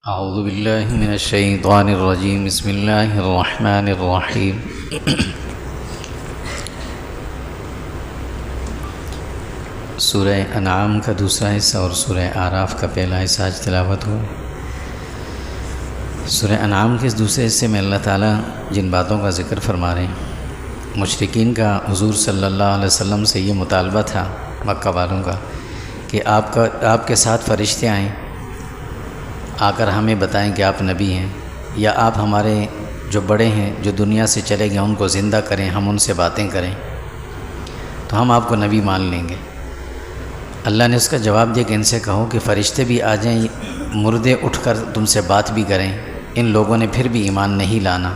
اعوذ باللہ من الشیطان الرجیم بسم اللہ الرحمن الرحیم سورہ انعام کا دوسرا حصہ اور سورہ اعراف کا پہلا حصہ آج تلاوت ہو۔ سورہ انعام کے اس دوسرے حصے میں اللہ تعالیٰ جن باتوں کا ذکر فرما رہے ہیں، مشرکین کا حضور صلی اللہ علیہ وسلم سے یہ مطالبہ تھا مکہ والوں کا کہ آپ کے ساتھ فرشتے آئیں، آ کر ہمیں بتائیں کہ آپ نبی ہیں، یا آپ ہمارے جو بڑے ہیں جو دنیا سے چلے گئے ان کو زندہ کریں، ہم ان سے باتیں کریں تو ہم آپ کو نبی مان لیں گے۔ اللہ نے اس کا جواب دیا کہ ان سے کہو کہ فرشتے بھی آ جائیں، مردے اٹھ کر تم سے بات بھی کریں، ان لوگوں نے پھر بھی ایمان نہیں لانا۔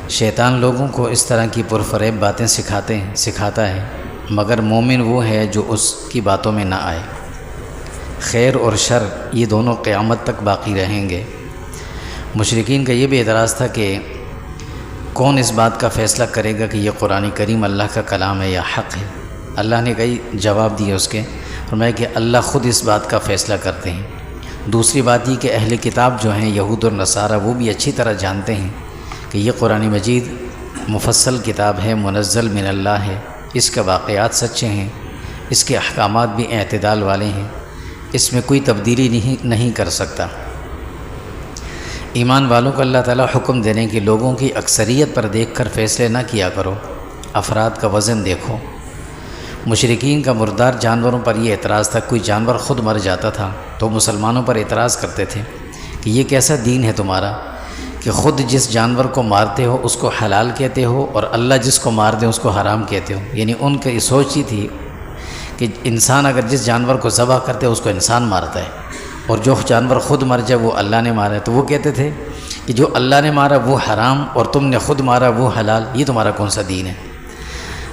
شیطان لوگوں کو اس طرح کی پرفریب باتیں سکھاتا ہے، مگر مومن وہ ہے جو اس کی باتوں میں نہ آئے۔ خیر اور شر یہ دونوں قیامت تک باقی رہیں گے۔ مشرکین کا یہ بھی اعتراض تھا کہ کون اس بات کا فیصلہ کرے گا کہ یہ قرآن کریم اللہ کا کلام ہے یا حق ہے۔ اللہ نے کئی جواب دیے اس کے، فرمایا کہ اللہ خود اس بات کا فیصلہ کرتے ہیں۔ دوسری بات یہ کہ اہل کتاب جو ہیں یہود اور نصارہ وہ بھی اچھی طرح جانتے ہیں کہ یہ قرآن مجید مفصل کتاب ہے، منزل من اللہ ہے، اس کے واقعات سچے ہیں، اس کے احکامات بھی اعتدال والے ہیں، اس میں کوئی تبدیلی نہیں کر سکتا۔ ایمان والوں کو اللہ تعالیٰ حکم دے رہے ہیں کہ لوگوں کی اکثریت پر دیکھ کر فیصلے نہ کیا کرو، افراد کا وزن دیکھو۔ مشرکین کا مردار جانوروں پر یہ اعتراض تھا، کوئی جانور خود مر جاتا تھا تو مسلمانوں پر اعتراض کرتے تھے کہ یہ کیسا دین ہے تمہارا کہ خود جس جانور کو مارتے ہو اس کو حلال کہتے ہو اور اللہ جس کو مار دے اس کو حرام کہتے ہو۔ یعنی ان کی سوچ ہی تھی کہ انسان اگر جس جانور کو ذبح کرتے اس کو انسان مارتا ہے، اور جو جانور خود مر جائے وہ اللہ نے مارا ہے، تو وہ کہتے تھے کہ جو اللہ نے مارا وہ حرام اور تم نے خود مارا وہ حلال، یہ تمہارا کون سا دین ہے؟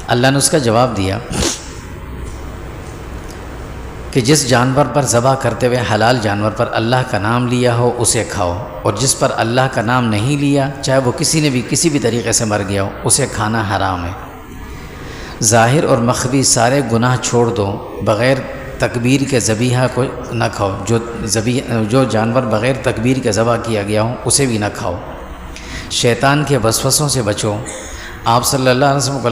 اللہ نے اس کا جواب دیا کہ جس جانور پر ذبح کرتے ہوئے حلال جانور پر اللہ کا نام لیا ہو اسے کھاؤ، اور جس پر اللہ کا نام نہیں لیا چاہے وہ کسی بھی طریقے سے مر گیا ہو اسے کھانا حرام ہے۔ ظاہر اور مخفی سارے گناہ چھوڑ دو، بغیر تکبیر کے ذبیحہ کو نہ کھاؤ، جو جانور بغیر تکبیر کے ذبح کیا گیا ہو اسے بھی نہ کھاؤ۔ شیطان کے وسوسوں سے بچو۔ آپ صلی اللہ علیہ وسلم کو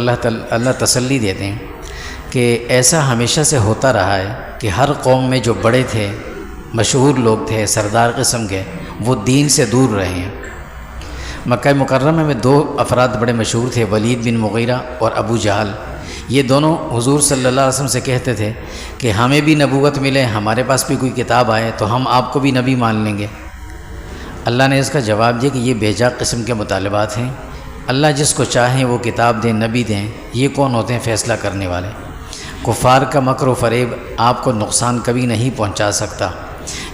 اللہ تسلی دیتے ہیں کہ ایسا ہمیشہ سے ہوتا رہا ہے کہ ہر قوم میں جو بڑے تھے، مشہور لوگ تھے، سردار قسم کے، وہ دین سے دور رہے ہیں۔ مکہ مکرمہ میں دو افراد بڑے مشہور تھے، ولید بن مغیرہ اور ابو جہل۔ یہ دونوں حضور صلی اللہ علیہ وسلم سے کہتے تھے کہ ہمیں بھی نبوت ملے، ہمارے پاس بھی کوئی کتاب آئے تو ہم آپ کو بھی نبی مان لیں گے۔ اللہ نے اس کا جواب دیا کہ یہ بیجا قسم کے مطالبات ہیں۔ اللہ جس کو چاہیں وہ کتاب دیں، نبی دیں، یہ کون ہوتے ہیں فیصلہ کرنے والے؟ کفار کا مکر و فریب آپ کو نقصان کبھی نہیں پہنچا سکتا۔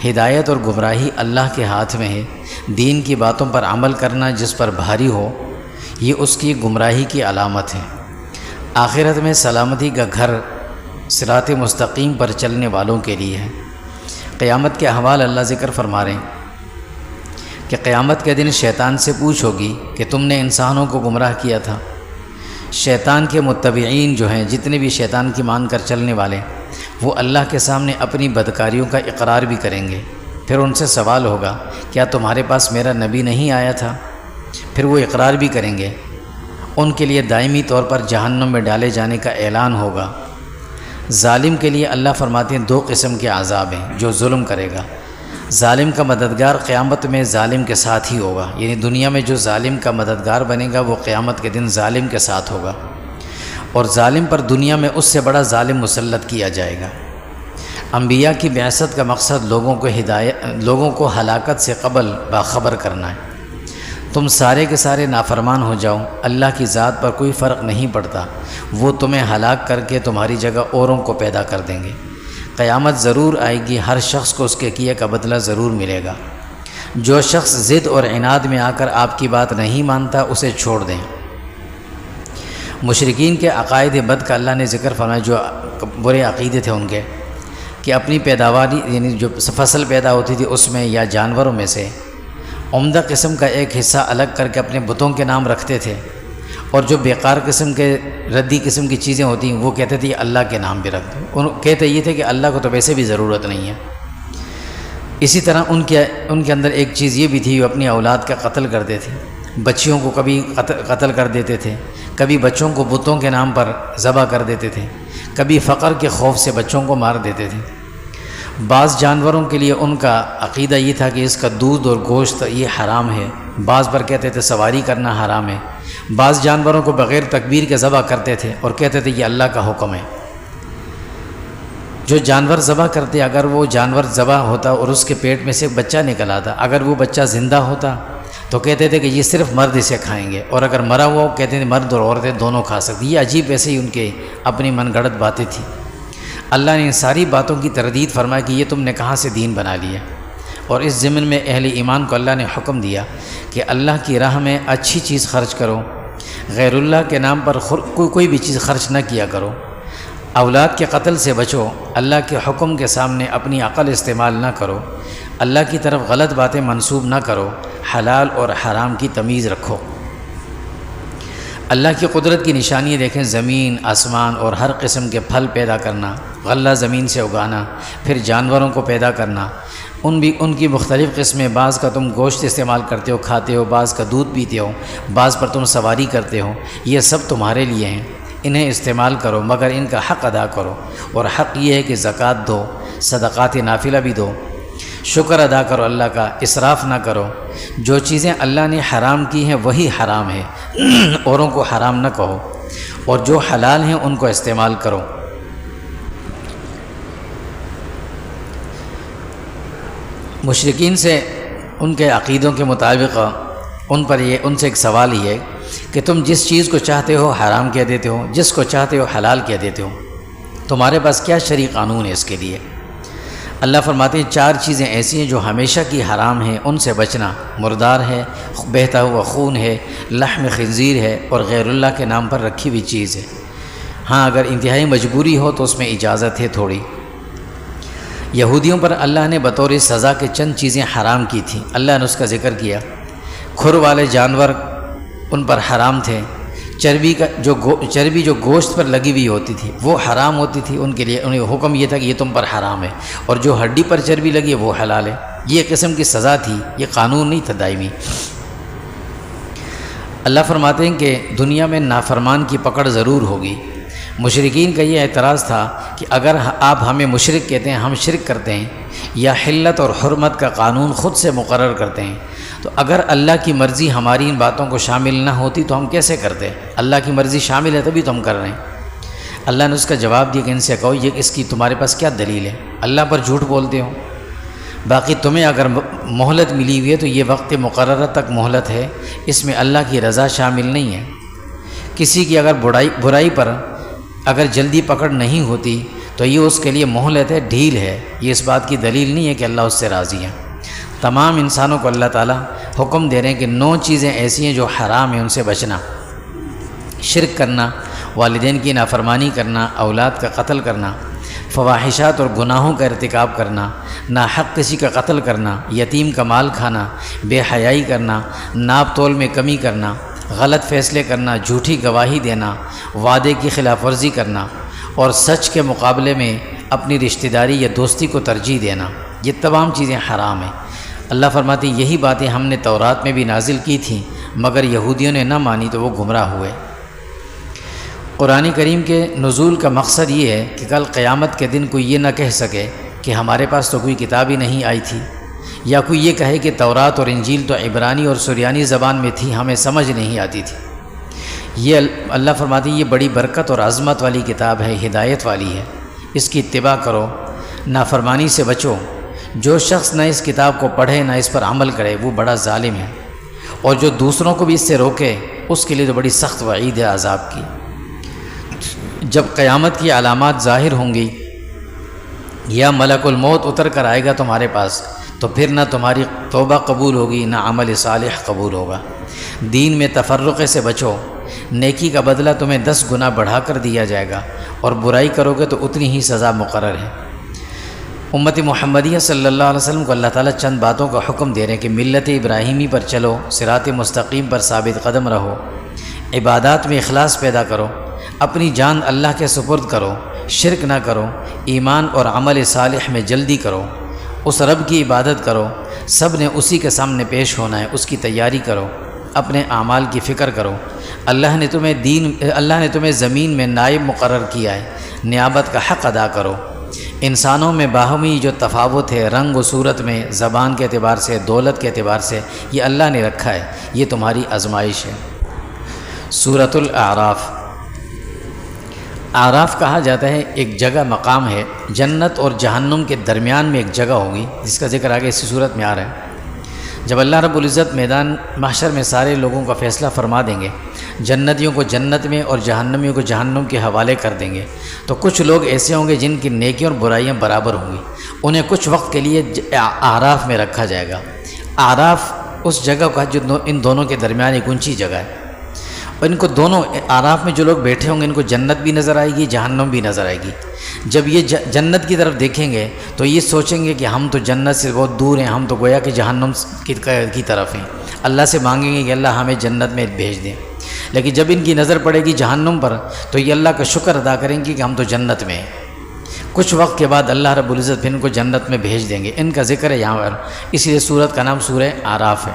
ہدایت اور گمراہی اللہ کے ہاتھ میں ہے۔ دین کی باتوں پر عمل کرنا جس پر بھاری ہو یہ اس کی گمراہی کی علامت ہے۔ آخرت میں سلامتی کا گھر صراط مستقیم پر چلنے والوں کے لیے ہے۔ قیامت کے احوال اللہ ذکر فرما رہے ہیں کہ قیامت کے دن شیطان سے پوچھ ہوگی کہ تم نے انسانوں کو گمراہ کیا تھا۔ شیطان کے متبعین جو ہیں، جتنے بھی شیطان کی مان کر چلنے والے، وہ اللہ کے سامنے اپنی بدکاریوں کا اقرار بھی کریں گے۔ پھر ان سے سوال ہوگا کیا تمہارے پاس میرا نبی نہیں آیا تھا؟ پھر وہ اقرار بھی کریں گے۔ ان کے لیے دائمی طور پر جہنم میں ڈالے جانے کا اعلان ہوگا۔ ظالم کے لیے اللہ فرماتے ہیں دو قسم کے عذاب ہیں جو ظلم کرے گا۔ ظالم کا مددگار قیامت میں ظالم کے ساتھ ہی ہوگا، یعنی دنیا میں جو ظالم کا مددگار بنے گا وہ قیامت کے دن ظالم کے ساتھ ہوگا، اور ظالم پر دنیا میں اس سے بڑا ظالم مسلط کیا جائے گا۔ انبیاء کی بعثت کا مقصد لوگوں کو ہلاکت سے قبل باخبر کرنا ہے۔ تم سارے کے سارے نافرمان ہو جاؤ، اللہ کی ذات پر کوئی فرق نہیں پڑتا، وہ تمہیں ہلاک کر کے تمہاری جگہ اوروں کو پیدا کر دیں گے۔ قیامت ضرور آئے گی، ہر شخص کو اس کے کیے کا بدلہ ضرور ملے گا۔ جو شخص ضد اور عناد میں آ کر آپ کی بات نہیں مانتا اسے چھوڑ دیں۔ مشرکین کے عقائد بد کا اللہ نے ذکر فرمایا، جو برے عقیدے تھے ان کے، کہ اپنی پیداواری یعنی جو فصل پیدا ہوتی تھی اس میں یا جانوروں میں سے عمدہ قسم کا ایک حصہ الگ کر کے اپنے بتوں کے نام رکھتے تھے، اور جو بیکار قسم کے ردی قسم کی چیزیں ہوتی ہیں وہ کہتے تھے یہ اللہ کے نام بھی رکھ دو۔ کہتے یہ تھے کہ اللہ کو تو ویسے بھی ضرورت نہیں ہے۔ اسی طرح ان کے اندر ایک چیز یہ بھی تھی، وہ اپنی اولاد کا قتل کرتے تھے، بچیوں کو کبھی قتل کر دیتے تھے، کبھی بچوں کو بتوں کے نام پر ذبح کر دیتے تھے، کبھی فقر کے خوف سے بچوں کو مار دیتے تھے۔ بعض جانوروں کے لیے ان کا عقیدہ یہ تھا کہ اس کا دودھ اور گوشت یہ حرام ہے، بعض پر کہتے تھے سواری کرنا حرام ہے، بعض جانوروں کو بغیر تکبیر کے ذبح کرتے تھے اور کہتے تھے یہ اللہ کا حکم ہے۔ جو جانور ذبح کرتے، اگر وہ جانور ذبح ہوتا اور اس کے پیٹ میں سے ایک بچہ نکل آتا، اگر وہ بچہ زندہ ہوتا تو کہتے تھے کہ یہ صرف مرد اسے کھائیں گے، اور اگر مرا ہوا کہتے تھے مرد اور عورتیں دونوں کھا سکتی۔ یہ عجیب ایسے ہی ان کے اپنی من گھڑت باتیں تھیں۔ اللہ نے ان ساری باتوں کی تردید فرمایا کہ یہ تم نے کہاں سے دین بنا لیا، اور اس ضمن میں اہل ایمان کو اللہ نے حکم دیا کہ اللہ کی راہ میں اچھی چیز خرچ کرو، غیر اللہ کے نام پر کوئی بھی چیز خرچ نہ کیا کرو، اولاد کے قتل سے بچو، اللہ کے حکم کے سامنے اپنی عقل استعمال نہ کرو، اللہ کی طرف غلط باتیں منسوب نہ کرو، حلال اور حرام کی تمیز رکھو۔ اللہ کی قدرت کی نشانیاں دیکھیں، زمین، آسمان اور ہر قسم کے پھل پیدا کرنا، غلہ زمین سے اگانا، پھر جانوروں کو پیدا کرنا، ان کی مختلف قسمیں، بعض کا تم گوشت استعمال کرتے ہو کھاتے ہو، بعض کا دودھ پیتے ہو، بعض پر تم سواری کرتے ہو، یہ سب تمہارے لیے ہیں، انہیں استعمال کرو مگر ان کا حق ادا کرو، اور حق یہ ہے کہ زکوٰۃ دو، صدقات نافلہ بھی دو، شکر ادا کرو اللہ کا، اسراف نہ کرو، جو چیزیں اللہ نے حرام کی ہیں وہی حرام ہے، اوروں کو حرام نہ کہو، اور جو حلال ہیں ان کو استعمال کرو۔ مشرکین سے ان کے عقیدوں کے مطابق ان سے ایک سوال یہ ہے کہ تم جس چیز کو چاہتے ہو حرام کہہ دیتے ہو، جس کو چاہتے ہو حلال کہہ دیتے ہو، تمہارے پاس کیا شرعی قانون ہے اس کے لیے؟ اللہ فرماتے ہیں 4 چیزیں ایسی ہیں جو ہمیشہ کی حرام ہیں، ان سے بچنا، مردار ہے، بہتا ہوا خون ہے، لحم خنزیر ہے، اور غیر اللہ کے نام پر رکھی ہوئی چیز ہے۔ ہاں اگر انتہائی مجبوری ہو تو اس میں اجازت ہے تھوڑی۔ یہودیوں پر اللہ نے بطور سزا کے چند چیزیں حرام کی تھیں، اللہ نے اس کا ذکر کیا۔ کھر والے جانور ان پر حرام تھے، چربی جو گوشت پر لگی ہوئی ہوتی تھی وہ حرام ہوتی تھی، ان کے لیے انہیں حکم یہ تھا کہ یہ تم پر حرام ہے، اور جو ہڈی پر چربی لگی ہے وہ حلال ہے۔ یہ قسم کی سزا تھی، یہ قانون نہیں تھا دائمی۔ اللہ فرماتے ہیں کہ دنیا میں نافرمان کی پکڑ ضرور ہوگی۔ مشرکین کا یہ اعتراض تھا کہ اگر آپ ہمیں مشرک کہتے ہیں، ہم شرک کرتے ہیں، یا حلت اور حرمت کا قانون خود سے مقرر کرتے ہیں، تو اگر اللہ کی مرضی ہماری ان باتوں کو شامل نہ ہوتی تو ہم کیسے کرتے؟ اللہ کی مرضی شامل ہے تبھی تو ہم کر رہے ہیں۔ اللہ نے اس کا جواب دیا کہ ان سے کہو یہ اس کی تمہارے پاس کیا دلیل ہے؟ اللہ پر جھوٹ بولتے ہو۔ باقی تمہیں اگر مہلت ملی ہوئی ہے تو یہ وقت مقررہ تک مہلت ہے، اس میں اللہ کی رضا شامل نہیں ہے۔ کسی کی اگر برائی پر اگر جلدی پکڑ نہیں ہوتی تو یہ اس کے لیے مہلت ہے، ڈھیل ہے، یہ اس بات کی دلیل نہیں ہے کہ اللہ اس سے راضی ہے۔ تمام انسانوں کو اللہ تعالیٰ حکم دے رہے ہیں کہ 9 چیزیں ایسی ہیں جو حرام ہیں، ان سے بچنا۔ شرک کرنا، والدین کی نافرمانی کرنا، اولاد کا قتل کرنا، فواحشات اور گناہوں کا ارتکاب کرنا، ناحق کسی کا قتل کرنا، یتیم کا مال کھانا، بے حیائی کرنا، ناپ تول میں کمی کرنا، غلط فیصلے کرنا، جھوٹی گواہی دینا، وعدے کی خلاف ورزی کرنا، اور سچ کے مقابلے میں اپنی رشتہ داری یا دوستی کو ترجیح دینا، یہ تمام چیزیں حرام ہیں۔ اللہ فرماتے ہیں یہی باتیں ہم نے تورات میں بھی نازل کی تھیں، مگر یہودیوں نے نہ مانی تو وہ گمراہ ہوئے۔ قرآن کریم کے نزول کا مقصد یہ ہے کہ کل قیامت کے دن کوئی یہ نہ کہہ سکے کہ ہمارے پاس تو کوئی کتاب ہی نہیں آئی تھی، یا کوئی یہ کہے کہ تورات اور انجیل تو عبرانی اور سریانی زبان میں تھی، ہمیں سمجھ نہیں آتی تھی۔ یہ اللہ فرماتے ہیں یہ بڑی برکت اور عظمت والی کتاب ہے، ہدایت والی ہے، اس کی اتباع کرو، نافرمانی سے بچو۔ جو شخص نہ اس کتاب کو پڑھے نہ اس پر عمل کرے وہ بڑا ظالم ہے، اور جو دوسروں کو بھی اس سے روکے اس کے لیے تو بڑی سخت وعید ہے عذاب کی۔ جب قیامت کی علامات ظاہر ہوں گی یا ملک الموت اتر کر آئے گا تمہارے پاس، تو پھر نہ تمہاری توبہ قبول ہوگی نہ عمل صالح قبول ہوگا۔ دین میں تفرقے سے بچو، نیکی کا بدلہ تمہیں 10 گنا بڑھا کر دیا جائے گا، اور برائی کرو گے تو اتنی ہی سزا مقرر ہے۔ امت محمدیہ صلی اللہ علیہ وسلم کو اللہ تعالیٰ چند باتوں کا حکم دے رہے ہیں کہ ملت ابراہیمی پر چلو، صراط مستقیم پر ثابت قدم رہو، عبادات میں اخلاص پیدا کرو، اپنی جان اللہ کے سپرد کرو، شرک نہ کرو، ایمان اور عمل صالح میں جلدی کرو، اس رب کی عبادت کرو، سب نے اسی کے سامنے پیش ہونا ہے، اس کی تیاری کرو، اپنے اعمال کی فکر کرو۔ اللہ نے تمہیں زمین میں نائب مقرر کیا ہے، نیابت کا حق ادا کرو۔ انسانوں میں باہمی جو تفاوت ہے رنگ و صورت میں، زبان کے اعتبار سے، دولت کے اعتبار سے، یہ اللہ نے رکھا ہے، یہ تمہاری آزمائش ہے۔ سورۃ الاعراف۔ اعراف کہا جاتا ہے ایک جگہ، مقام ہے، جنت اور جہنم کے درمیان میں ایک جگہ ہوگی جس کا ذکر آگے اسی صورت میں آ رہا ہے۔ جب اللہ رب العزت میدان محشر میں سارے لوگوں کا فیصلہ فرما دیں گے، جنتیوں کو جنت میں اور جہنمیوں کو جہنم کے حوالے کر دیں گے، تو کچھ لوگ ایسے ہوں گے جن کی نیکیاں اور برائیاں برابر ہوں گی، انہیں کچھ وقت کے لیے اعراف میں رکھا جائے گا۔ اعراف اس جگہ کا جو ان دونوں کے درمیان ایک اونچی جگہ ہے، اور ان کو دونوں اعراف میں جو لوگ بیٹھے ہوں گے ان کو جنت بھی نظر آئے گی، جہنم بھی نظر آئے گی۔ جب یہ جنت کی طرف دیکھیں گے تو یہ سوچیں گے کہ ہم تو جنت سے بہت دور ہیں، ہم تو گویا کہ جہنم کی طرف ہیں، اللہ سے مانگیں گے کہ اللہ ہمیں جنت میں بھیج دیں۔ لیکن جب ان کی نظر پڑے گی جہنم پر تو یہ اللہ کا شکر ادا کریں گے کہ ہم تو جنت میں ہیں۔ کچھ وقت کے بعد اللہ رب العزت پھر ان کو جنت میں بھیج دیں گے۔ ان کا ذکر ہے یہاں پر، اس لیے سورت کا نام سورہ اعراف ہے۔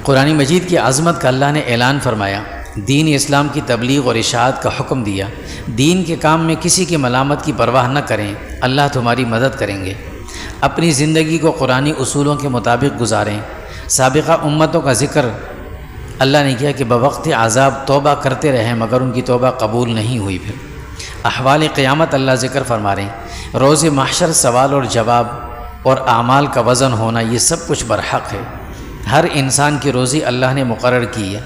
قرآن مجید کی عظمت کا اللہ نے اعلان فرمایا، دین اسلام کی تبلیغ اور اشاعت کا حکم دیا۔ دین کے کام میں کسی کی ملامت کی پرواہ نہ کریں، اللہ تمہاری مدد کریں گے۔ اپنی زندگی کو قرآنی اصولوں کے مطابق گزاریں۔ سابقہ امتوں کا ذکر اللہ نے کیا کہ بوقت عذاب توبہ کرتے رہیں مگر ان کی توبہ قبول نہیں ہوئی۔ پھر احوال قیامت اللہ ذکر فرما رہے ہیں، روز محشر سوال اور جواب اور اعمال کا وزن ہونا، یہ سب کچھ برحق ہے۔ ہر انسان کی روزی اللہ نے مقرر کی ہے۔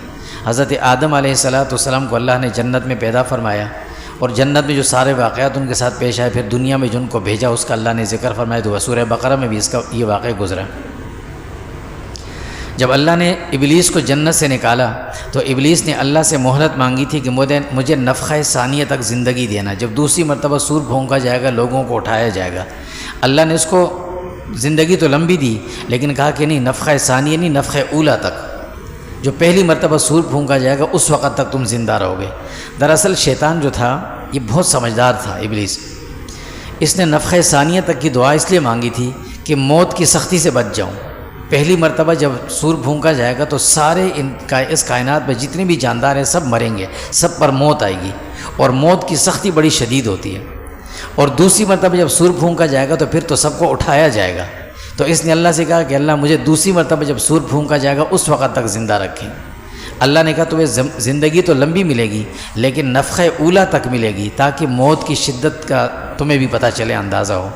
حضرت آدم علیہ السلام کو اللہ نے جنت میں پیدا فرمایا، اور جنت میں جو سارے واقعات ان کے ساتھ پیش آئے، پھر دنیا میں جن کو بھیجا اس کا اللہ نے ذکر فرمایا، تو سورہ بقرہ میں بھی اس کا یہ واقعہ گزرا۔ جب اللہ نے ابلیس کو جنت سے نکالا تو ابلیس نے اللہ سے مہلت مانگی تھی کہ مجھے نفخہ ثانیہ تک زندگی دینا، جب دوسری مرتبہ سور پھونکا جائے گا لوگوں کو اٹھایا جائے گا۔ اللہ نے اس کو زندگی تو لمبی دی لیکن کہا کہ نہیں، نفخہ ثانیہ نہیں، نفخہ اولا تک، جو پہلی مرتبہ سور پھونکا جائے گا اس وقت تک تم زندہ رہو گے۔ دراصل شیطان جو تھا یہ بہت سمجھدار تھا ابلیس، اس نے نفخہ ثانیہ تک کی دعا اس لیے مانگی تھی کہ موت کی سختی سے بچ جاؤں۔ پہلی مرتبہ جب سور پھونکا جائے گا تو سارے اس کائنات میں جتنے بھی جاندار ہیں سب مریں گے، سب پر موت آئے گی، اور موت کی سختی بڑی شدید ہوتی ہے۔ اور دوسری مرتبہ جب سور پھونکا جائے گا تو پھر تو سب کو اٹھایا جائے گا۔ تو اس نے اللہ سے کہا کہ اللہ مجھے دوسری مرتبہ جب سور پھونکا جائے گا اس وقت تک زندہ رکھیں۔ اللہ نے کہا تمہیں زندگی تو لمبی ملے گی لیکن نفخہ اولا تک ملے گی، تاکہ موت کی شدت کا تمہیں بھی پتہ چلے، اندازہ ہو۔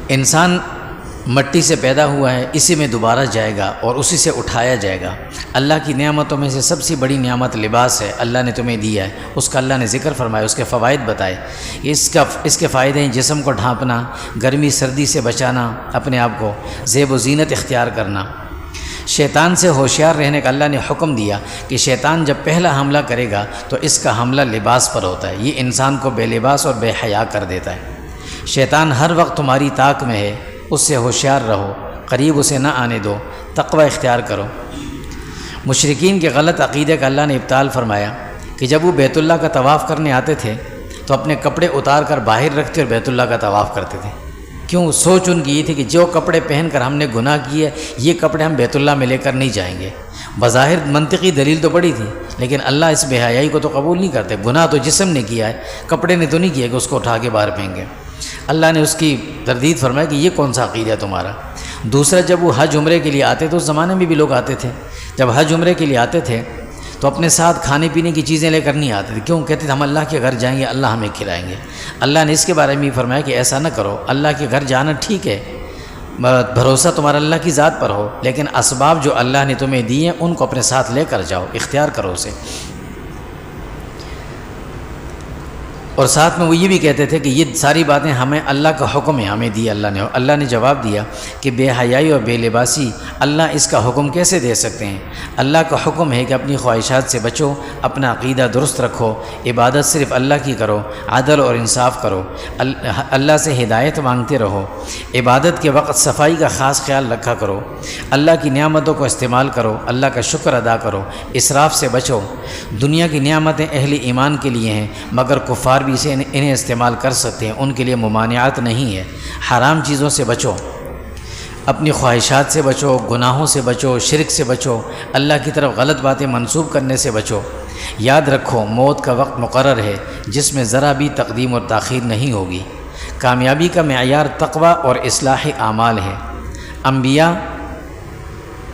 انسان مٹی سے پیدا ہوا ہے، اسی میں دوبارہ جائے گا اور اسی سے اٹھایا جائے گا۔ اللہ کی نعمتوں میں سے سب سے بڑی نعمت لباس ہے، اللہ نے تمہیں دیا ہے، اس کا اللہ نے ذکر فرمایا، اس کے فوائد بتائے۔ اس کے فائدے ہیں جسم کو ڈھانپنا، گرمی سردی سے بچانا، اپنے آپ کو زیب و زینت اختیار کرنا۔ شیطان سے ہوشیار رہنے کا اللہ نے حکم دیا کہ شیطان جب پہلا حملہ کرے گا تو اس کا حملہ لباس پر ہوتا ہے، یہ انسان کو بے لباس اور بے حیا کر دیتا ہے۔ شیطان ہر وقت تمہاری طاق میں ہے، اس سے ہوشیار رہو، قریب اسے نہ آنے دو، تقوی اختیار کرو۔ مشرکین کے غلط عقیدے کا اللہ نے ابطال فرمایا کہ جب وہ بیت اللہ کا طواف کرنے آتے تھے تو اپنے کپڑے اتار کر باہر رکھتے اور بیت اللہ کا طواف کرتے تھے۔ کیوں؟ سوچ ان کی یہ تھی کہ جو کپڑے پہن کر ہم نے گناہ کیے یہ کپڑے ہم بیت اللہ میں لے کر نہیں جائیں گے۔ بظاہر منطقی دلیل تو بڑی تھی لیکن اللہ اس بے حیائی کو تو قبول نہیں کرتے۔ گناہ تو جسم نے کیا ہے، کپڑے نے تو نہیں کیا کہ اس کو اٹھا کے باہر پھینکیں۔ اللہ نے اس کی تردید فرمایا کہ یہ کون سا عقیدہ ہے تمہارا۔ دوسرا، جب وہ حج عمرے کے لیے آتے تو اس زمانے میں بھی لوگ آتے تھے، جب حج عمرے کے لیے آتے تھے تو اپنے ساتھ کھانے پینے کی چیزیں لے کر نہیں آتے تھے۔ کیوں؟ کہتے تھے ہم اللہ کے گھر جائیں گے، اللہ ہمیں کھلائیں گے۔ اللہ نے اس کے بارے میں فرمایا کہ ایسا نہ کرو، اللہ کے گھر جانا ٹھیک ہے، بھروسہ تمہارا اللہ کی ذات پر ہو، لیکن اسباب جو اللہ نے تمہیں دی ہیں ان کو اپنے ساتھ لے کر جاؤ، اختیار کرو اسے۔ اور ساتھ میں وہ یہ بھی کہتے تھے کہ یہ ساری باتیں ہمیں اللہ کا حکم ہے، ہمیں دی اللہ نے۔ اللہ نے جواب دیا کہ بے حیائی اور بے لباسی اللہ اس کا حکم کیسے دے سکتے ہیں؟ اللہ کا حکم ہے کہ اپنی خواہشات سے بچو، اپنا عقیدہ درست رکھو، عبادت صرف اللہ کی کرو، عدل اور انصاف کرو، اللہ سے ہدایت مانگتے رہو، عبادت کے وقت صفائی کا خاص خیال رکھا کرو، اللہ کی نعمتوں کو استعمال کرو، اللہ کا شکر ادا کرو، اسراف سے بچو۔ دنیا کی نعمتیں اہل ایمان کے لیے ہیں مگر کفار بھی انہیں استعمال کر سکتے ہیں، ان کے لیے ممانعات نہیں ہے۔ حرام چیزوں سے بچو، اپنی خواہشات سے بچو، گناہوں سے بچو، شرک سے بچو، اللہ کی طرف غلط باتیں منسوب کرنے سے بچو۔ یاد رکھو موت کا وقت مقرر ہے جس میں ذرا بھی تقدیم اور تاخیر نہیں ہوگی۔ کامیابی کا معیار تقوی اور اصلاح اعمال ہے۔ انبیاء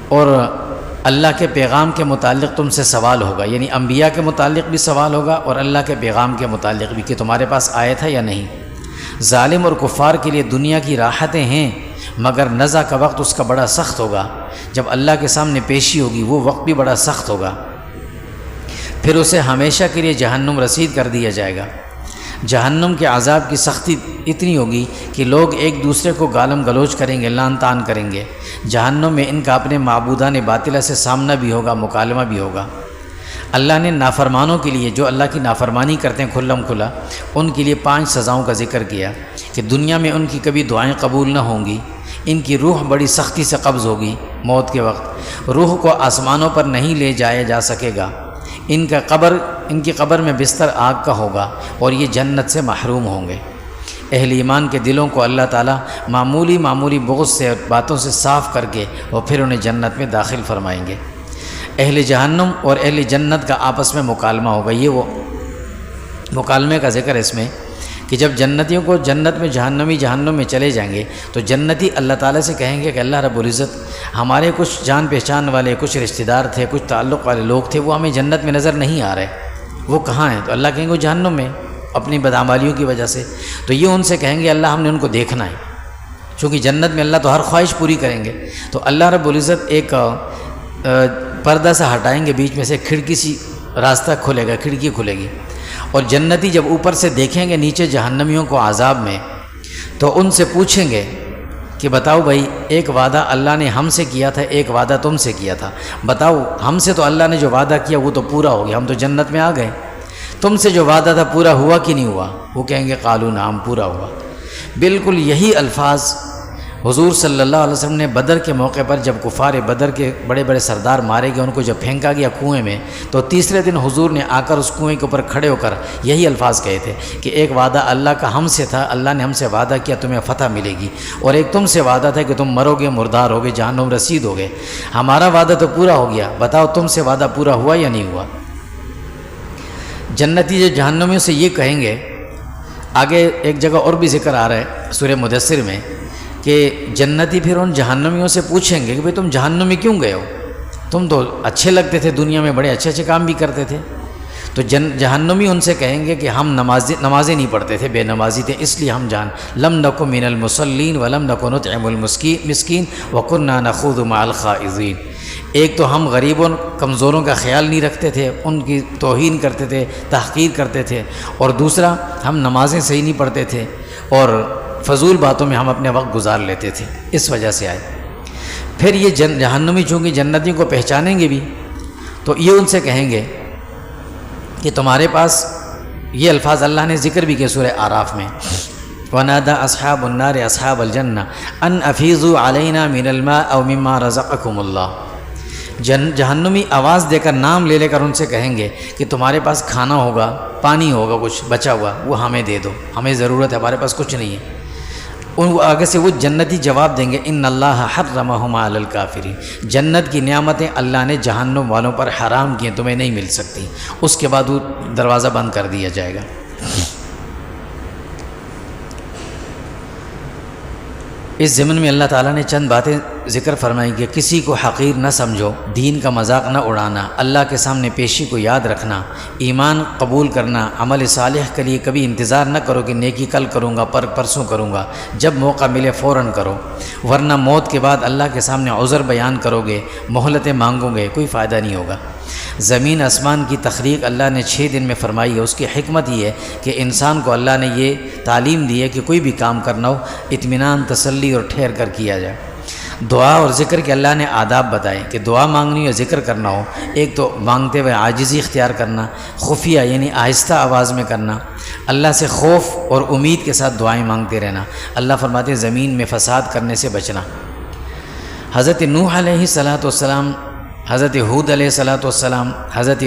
اور اللہ کے پیغام کے متعلق تم سے سوال ہوگا، یعنی انبیاء کے متعلق بھی سوال ہوگا اور اللہ کے پیغام کے متعلق بھی کہ تمہارے پاس آیا تھا یا نہیں۔ ظالم اور کفار کے لیے دنیا کی راحتیں ہیں، مگر نزع کا وقت اس کا بڑا سخت ہوگا۔ جب اللہ کے سامنے پیشی ہوگی وہ وقت بھی بڑا سخت ہوگا، پھر اسے ہمیشہ کے لیے جہنم رسید کر دیا جائے گا۔ جہنم کے عذاب کی سختی اتنی ہوگی کہ لوگ ایک دوسرے کو گالم گلوچ کریں گے، لعن طعن کریں گے۔ جہنم میں ان کا اپنے معبودان باطلہ سے سامنا بھی ہوگا، مکالمہ بھی ہوگا۔ اللہ نے نافرمانوں کے لیے، جو اللہ کی نافرمانی کرتے ہیں کھلم کھلا، ان کے لیے 5 سزاؤں کا ذکر کیا کہ دنیا میں ان کی کبھی دعائیں قبول نہ ہوں گی، ان کی روح بڑی سختی سے قبض ہوگی موت کے وقت، روح کو آسمانوں پر نہیں لے جایا جا سکے گا، ان کی قبر میں بستر آگ کا ہوگا اور یہ جنت سے محروم ہوں گے۔ اہل ایمان کے دلوں کو اللہ تعالیٰ معمولی بغض سے اور باتوں سے صاف کر کے اور پھر انہیں جنت میں داخل فرمائیں گے۔ اہل جہنم اور اہل جنت کا آپس میں مکالمہ ہوگا۔ یہ وہ مکالمے کا ذکر ہے اس میں کہ جب جنتیوں کو جنت میں جہنم میں چلے جائیں گے تو جنتی اللہ تعالیٰ سے کہیں گے کہ اللہ رب العزت، ہمارے کچھ جان پہچان والے، کچھ رشتہ دار تھے، کچھ تعلق والے لوگ تھے، وہ ہمیں جنت میں نظر نہیں آ رہے، وہ کہاں ہیں؟ تو اللہ کہیں گے وہ جہنم میں اپنی بدعمالیوں کی وجہ سے۔ تو یہ ان سے کہیں گے اللہ ہم نے ان کو دیکھنا ہے، چونکہ جنت میں اللہ تو ہر خواہش پوری کریں گے۔ تو اللہ رب العزت ایک پردہ سے ہٹائیں گے، بیچ میں سے کھڑکی سی راستہ کھلے گا، کھڑکی کھلے گی، اور جنتی جب اوپر سے دیکھیں گے نیچے جہنمیوں کو عذاب میں، تو ان سے پوچھیں گے کہ بتاؤ بھائی، ایک وعدہ اللہ نے ہم سے کیا تھا، ایک وعدہ تم سے کیا تھا، بتاؤ ہم سے تو اللہ نے جو وعدہ کیا وہ تو پورا ہو گیا، ہم تو جنت میں آ گئے، تم سے جو وعدہ تھا پورا ہوا کہ نہیں ہوا؟ وہ کہیں گے قالوا نعم، پورا ہوا۔ بالکل یہی الفاظ حضور صلی اللہ علیہ وسلم نے بدر کے موقع پر جب کفار بدر کے بڑے بڑے سردار مارے گئے، ان کو جب پھینکا گیا کنویں میں، تو تیسرے دن حضور نے آ کر اس کنویں کے اوپر کھڑے ہو کر یہی الفاظ کہے تھے کہ ایک وعدہ اللہ کا ہم سے تھا، اللہ نے ہم سے وعدہ کیا تمہیں فتح ملے گی، اور ایک تم سے وعدہ تھا کہ تم مرو گے، مردار ہوگے، جہنم رسید ہوگے۔ ہمارا وعدہ تو پورا ہو گیا، بتاؤ تم سے وعدہ پورا ہوا یا نہیں ہوا؟ جنتی جو جہنمیوں سے یہ کہیں گے، آگے ایک جگہ اور بھی ذکر آ رہا ہے سورہ مدثر میں کہ جنتی پھر ان جہنمیوں سے پوچھیں گے کہ بھئی تم جہنم میں کیوں گئے ہو؟ تم تو اچھے لگتے تھے، دنیا میں بڑے اچھے کام بھی کرتے تھے۔ تو جہنمی ان سے کہیں گے کہ ہم نمازیں نہیں پڑھتے تھے، بے نمازی تھے، اس لیے ہم لم نکو من المصلین ولم نکو نطعم المسکین وکنا نخوض مع الخائضین۔ ایک تو ہم غریبوں کمزوروں کا خیال نہیں رکھتے تھے، ان کی توہین کرتے تھے، تحقیر کرتے تھے، اور دوسرا ہم نمازیں صحیح نہیں پڑھتے تھے اور فضول باتوں میں ہم اپنے وقت گزار لیتے تھے، اس وجہ سے آئے۔ پھر یہ جہنمی چونکہ جنتیوں کو پہچانیں گے بھی، تو یہ ان سے کہیں گے کہ تمہارے پاس یہ الفاظ اللہ نے ذکر بھی کیا سورہ اعراف میں، وَنَادَى أَصْحَابُ النَّارِ أَصْحَابَ الْجَنَّةِ أَنْ أَفِيضُوا عَلَيْنَا مِنَ الْمَاءِ أَوْ مِمَّا رَزَقَكُمُ اللَّهُ۔ جہنمی آواز دے کر، نام لے کر ان سے کہیں گے کہ تمہارے پاس کھانا ہوگا، پانی ہوگا کچھ بچا ہوا، وہ ہمیں دے دو، ہمیں ضرورت ہے، ہمارے پاس کچھ نہیں ہے۔ ان آگے سے وہ جنتی جواب دیں گے ان اللہ حرمہما علی الکافرین، جنت کی نعمتیں اللہ نے جہنم والوں پر حرام کی ہیں، تمہیں نہیں مل سکتی۔ اس کے بعد وہ دروازہ بند کر دیا جائے گا۔ اس ضمن میں اللہ تعالیٰ نے چند باتیں ذکر فرمائی کہ کسی کو حقیر نہ سمجھو، دین کا مذاق نہ اڑانا، اللہ کے سامنے پیشی کو یاد رکھنا، ایمان قبول کرنا، عمل صالح کے لیے کبھی انتظار نہ کرو کہ نیکی کل کروں گا، پرسوں کروں گا، جب موقع ملے فوراً کرو، ورنہ موت کے بعد اللہ کے سامنے عذر بیان کرو گے، مہلتیں مانگو گے، کوئی فائدہ نہیں ہوگا۔ زمین آسمان کی تخلیق اللہ نے 6 دن میں فرمائی ہے۔ اس کی حکمت یہ ہے کہ انسان کو اللہ نے یہ تعلیم دی ہے کہ کوئی بھی کام کرنا ہو اطمینان، تسلی اور ٹھہر کر کیا جائے۔ دعا اور ذکر کے اللہ نے آداب بتائے کہ دعا مانگنی یا ذکر کرنا ہو، ایک تو مانگتے ہوئے عاجزی اختیار کرنا، خفیہ یعنی آہستہ آواز میں کرنا، اللہ سے خوف اور امید کے ساتھ دعائیں مانگتے رہنا۔ اللہ فرماتے ہیں زمین میں فساد کرنے سے بچنا۔ حضرت نوح علیہ السلام حضرت حود علیہ السلام، حضرت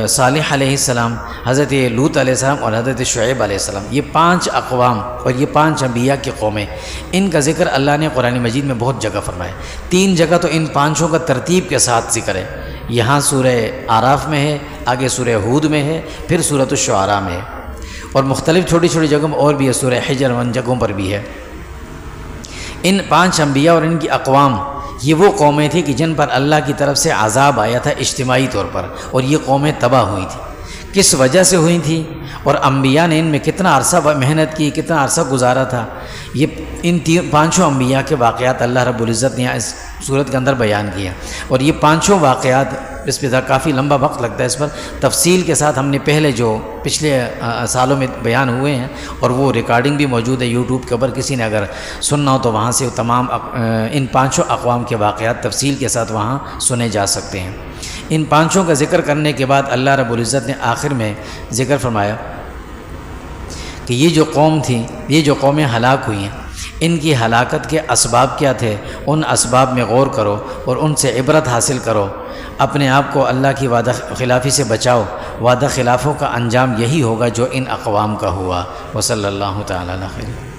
صالح علیہ السلام، حضرت لوط علیہ السلام اور حضرت شعیب علیہ السلام، یہ 5 اقوام اور یہ 5 انبیاء کی قومیں، ان کا ذکر اللہ نے قرآن مجید میں بہت جگہ فرمایا۔ 3 جگہ تو ان 5 کا ترتیب کے ساتھ ذکر ہے، یہاں سورہ اعراف میں ہے، آگے سورہ ہود میں ہے، پھر سورۃ الشعراء میں ہے، اور مختلف چھوٹی چھوٹی جگہوں میں اور بھی ہے، سورہ حجر و ان جگہوں پر بھی ہے۔ ان 5 انبیاء اور ان کی اقوام یہ وہ قومیں تھیں کہ جن پر اللہ کی طرف سے عذاب آیا تھا اجتماعی طور پر، اور یہ قومیں تباہ ہوئی تھیں۔ کس وجہ سے ہوئی تھیں اور انبیاء نے ان میں کتنا عرصہ محنت کی، کتنا عرصہ گزارا تھا، یہ ان 5 انبیاء کے واقعات اللہ رب العزت نے اس صورت کے اندر بیان کیا۔ اور یہ 5 واقعات، اس پہ کافی لمبا وقت لگتا ہے، اس پر تفصیل کے ساتھ ہم نے پچھلے سالوں میں بیان ہوئے ہیں، اور وہ ریکارڈنگ بھی موجود ہے یوٹیوب کے اوپر، کسی نے اگر سننا ہو تو وہاں سے تمام ان 5 اقوام کے واقعات تفصیل کے ساتھ وہاں سنے جا سکتے ہیں۔ ان 5 کا ذکر کرنے کے بعد اللہ رب العزت نے آخر میں ذکر فرمایا کہ یہ جو قوم تھی، یہ جو قومیں ہلاک ہوئی ہیں، ان کی ہلاکت کے اسباب کیا تھے، ان اسباب میں غور کرو اور ان سے عبرت حاصل کرو، اپنے آپ کو اللہ کی وعدہ خلافی سے بچاؤ۔ وعدہ خلافوں کا انجام یہی ہوگا جو ان اقوام کا ہوا۔ وصلی اللہ تعالی علیہ وسلم۔